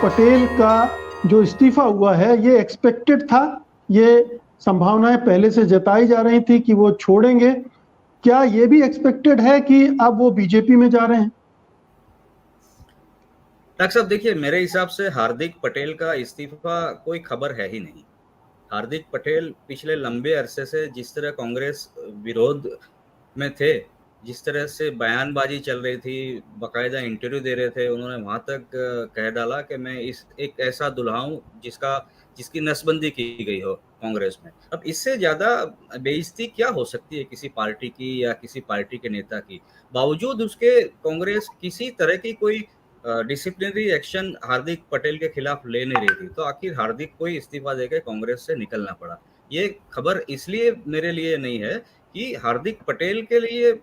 पटेल का जो इस्तीफा हुआ है ये एक्सपेक्टेड था? ये संभावनाएं पहले से जताई जा रही थी कि वो छोड़ेंगे। क्या ये भी एक्सपेक्टेड है कि अब वो बीजेपी में जा रहे हैं? डॉक्टर साहब देखिए, मेरे हिसाब से हार्दिक पटेल का इस्तीफा कोई खबर है ही नहीं। हार्दिक पटेल पिछले लंबे अरसे से जिस तरह कांग्रेस विरोध में थे, जिस तरह से बयानबाजी चल रही थी, बाकायदा इंटरव्यू दे रहे थे, उन्होंने वहां तक कह डाला कि मैं इस एक ऐसा दुल्हा हूं जिसकी नसबंदी की गई हो कांग्रेस में। अब इससे ज्यादा बेइज्जती क्या हो सकती है किसी पार्टी की या किसी पार्टी के नेता की? बावजूद उसके कांग्रेस किसी तरह की कोई डिसिप्लिनरी एक्शन हार्दिक पटेल के खिलाफ ले नहीं रही थी, तो आखिर हार्दिक को ही इस्तीफा देकर कांग्रेस से निकलना पड़ा। ये खबर इसलिए मेरे लिए नहीं है कि हार्दिक पटेल के लिए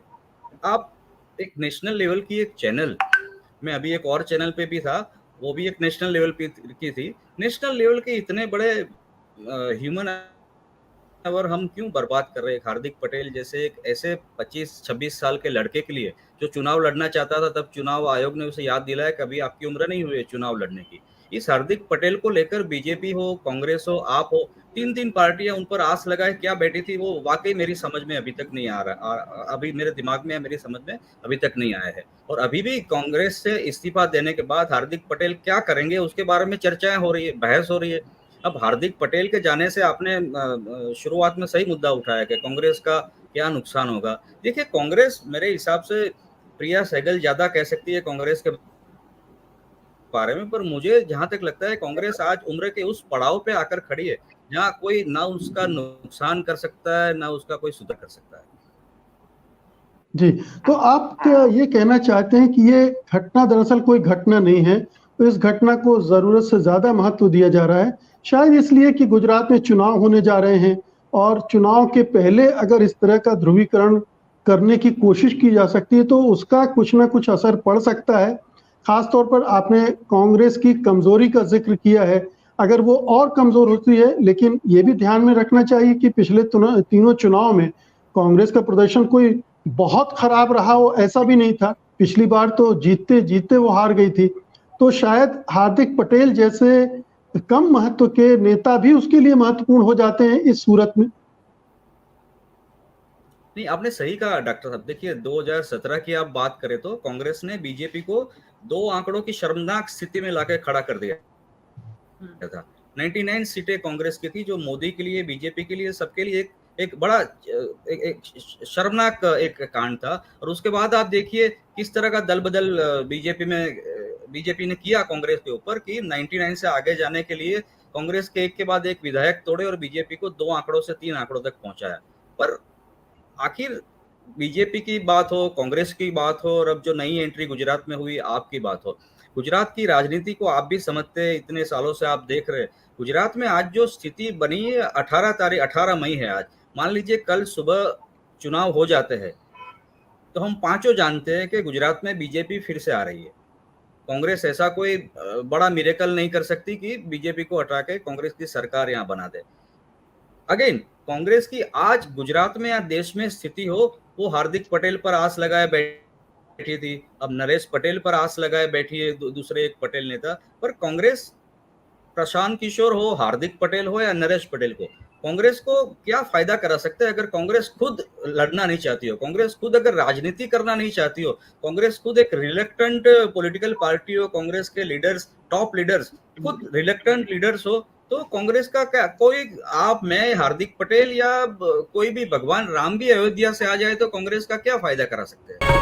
आप एक नेशनल लेवल की एक चैनल, मैं अभी एक और चैनल पे भी था, वो भी एक नेशनल लेवल पे की थी। नेशनल लेवल के इतने बड़े ह्यूमन और हम क्यों बर्बाद कर रहे हैं हार्दिक पटेल जैसे एक ऐसे 25-26 साल के लड़के के लिए जो चुनाव लड़ना चाहता था। तब चुनाव आयोग ने उसे याद दिलाया कभी आपकी उम्र नहीं हुई है चुनाव लड़ने की। इस हार्दिक पटेल को लेकर बीजेपी हो, कांग्रेस हो, आप हो, तीन तीन पार्टियां उन पर आस लगाए क्या बैठी थी, वो वाकई मेरी समझ में अभी तक नहीं आ रहा। अभी मेरे दिमाग में, मेरी समझ में अभी तक नहीं आया है। और अभी भी कांग्रेस से इस्तीफा देने के बाद हार्दिक पटेल क्या करेंगे उसके बारे में चर्चाएं हो रही है, बहस हो रही है। अब हार्दिक पटेल के जाने से आपने शुरुआत में सही मुद्दा उठाया कि कांग्रेस का क्या नुकसान होगा। देखिए, कांग्रेस मेरे हिसाब से प्रिया सहगल ज्यादा कह सकती है कांग्रेस के बारे में, पर मुझे जहां तक लगता है कांग्रेस आज उम्र के उस पड़ाव पे आकर खड़ी है जहां कोई ना उसका नुकसान कर सकता है ना उसका कोई सुधार कर सकता है। जी, तो आप ये कहना चाहते हैं कि ये घटना दरअसल कोई घटना नहीं है, तो इस घटना को ज़रूरत से ज़्यादा महत्व दिया जा रहा है। शायद इसलिए कि गुजरात में चुनाव होने जा रहे हैं और चुनाव के पहले अगर इस तरह का ध्रुवीकरण करने की कोशिश की जा सकती है, तो उसका कुछ ना कुछ असर पड़ सकता है। ख़ास तौर पर आपने कांग्रेस की कमज़ोरी का ज़िक्र किया है, अगर वो और कमज़ोर होती है, लेकिन ये भी ध्यान में रखना चाहिए कि पिछले तीनों चुनाव में कांग्रेस का प्रदर्शन कोई बहुत खराब रहा हो ऐसा भी नहीं था। पिछली बार तो जीतते-जीतते वो हार गई थी। तो शायद हार्दिक पटेल जैसे कम महत्व के नेता भी उसके लिए महत्वपूर्ण हो जाते हैं इस सूरत में। नहीं, आपने सही कहा डॉक्टर साहब। देखिए, 2017 की आप बात करें तो कांग्रेस ने बीजेपी को 2 आंकड़ों की शर्मनाक स्थिति में लाकर खड़ा कर दिया था। 99 सीटें कांग्रेस की थी, जो मोदी के लिए, बीजेपी के लिए, सबके लिए एक बड़ा एक शर्मनाक एक कांड था। और उसके बाद आप देखिए किस तरह का दल बदल बीजेपी ने किया कांग्रेस के ऊपर कि 99 से आगे जाने के लिए कांग्रेस के एक के बाद एक विधायक तोड़े और बीजेपी को 2 आंकड़ों से 3 आंकड़ों तक पहुंचाया। पर आखिर बीजेपी की बात हो, कांग्रेस की बात हो, और अब जो नई एंट्री गुजरात में हुई आपकी बात हो, गुजरात की राजनीति को आप भी समझते हैं, इतने सालों से आप देख रहे हैं। गुजरात में आज जो स्थिति बनी है, 18 मई है आज। मान लीजिए कल सुबह चुनाव हो जाते हैं तो हम पांचों जानते हैं कि गुजरात में बीजेपी फिर से आ रही है। कांग्रेस ऐसा कोई बड़ा मिरेकल नहीं कर सकती कि बीजेपी को हटा के कांग्रेस की सरकार यहाँ बना दे। अगेन, कांग्रेस की आज गुजरात में या देश में स्थिति हो, वो हार्दिक पटेल पर आस लगाए बैठी थी, अब नरेश पटेल पर आस लगाए बैठी है, दूसरे एक पटेल नेता पर। कांग्रेस, प्रशांत किशोर हो, हार्दिक पटेल हो या नरेश पटेल को, कांग्रेस को क्या फायदा करा सकता है अगर कांग्रेस खुद लड़ना नहीं चाहती हो, कांग्रेस खुद अगर राजनीति करना नहीं चाहती हो, कांग्रेस खुद एक रिलेक्टेंट पॉलिटिकल पार्टी हो, कांग्रेस के लीडर्स, टॉप लीडर्स खुद रिलेक्टेंट लीडर्स हो, तो कांग्रेस का क्या, कोई आप, मैं, हार्दिक पटेल या कोई भी भगवान राम भी अयोध्या से आ जाए तो कांग्रेस का क्या फायदा करा सकते हैं?